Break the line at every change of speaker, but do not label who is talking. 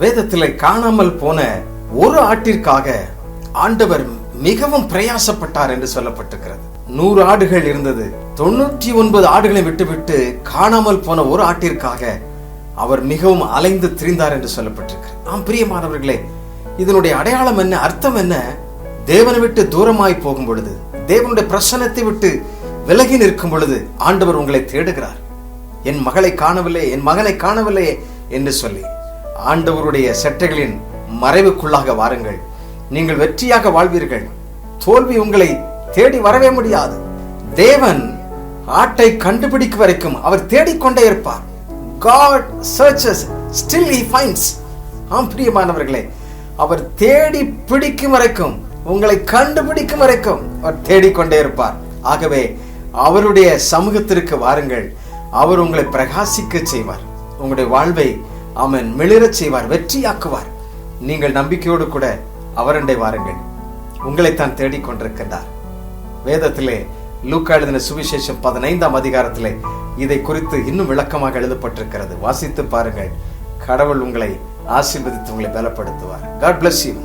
வேதத்திலே காணாமல் போன ஒரு ஆட்டிற்காக ஆண்டவர் மிகவும் பிரயாசப்பட்டார் என்று சொல்லப்பட்டிருக்கிறது. 100 ஆடுகள் இருந்தது. 99 ஆடுகளை விட்டுவிட்டு காணாமல் போன ஒரு ஆட்டிற்காக அவர் மிகவும் அலைந்து திரிந்தார் என்று சொல்லப்பட்டிருக்கிறது. ஆம் பிரியமானவர்களே, இதனுடைய அடையாளம் என்ன, அர்த்தம் என்ன? தேவனை விட்டு தூரமாய் போகும் பொழுது, தேவனுடைய பிரசன்னத்தை விட்டு விலகி நிற்கும் பொழுது ஆண்டவர் உங்களை தேடுகிறார். என் மகளை காணவில்லை, என் மகனை காணவில்லையே என்று சொல்லி ஆண்டவருடைய செட்டைகளின் மறைவுக்குள்ளாக வாருங்கள். நீங்கள் வெற்றியாக வாழ்வீர்கள். தோல்வி உங்களை தேடி வரவே முடியாது. தேவன் ஆட்டை கண்டுபிடிக்கும் வரைக்கும் அவர் தேடிக்கொண்டே இருப்பார். God searches, still he finds. ஆம் பிரியமானவர்களே, அவர் தேடி பிடிக்கும் வரைக்கும், உங்களை கண்டுபிடிக்கும் வரைக்கும் அவர் தேடிக்கொண்டே இருப்பார். ஆகவே அவருடைய சமூகத்திற்கு வாருங்கள். அவர் உங்களை பிரகாசிக்க செய்வார். உங்களுடைய வாழ்வை அவன் மிளிரச் செய்வார், வெற்றியாக்குவார். நீங்கள் நம்பிக்கையோடு கூட அவரண்டை வாருங்கள். உங்களைத்தான் தேடிக்கொண்டிருக்கின்றார். வேதத்திலே லூக்கா எழுதின சுவிசேஷம் 15ஆம் அதிகாரத்திலே இதை குறித்து இன்னும் விளக்கமாக எழுதப்பட்டிருக்கிறது. வாசித்து பாருங்கள். கடவுள் உங்களை ஆசீர்வதித்து உங்களை பலப்படுத்துவார். God bless you.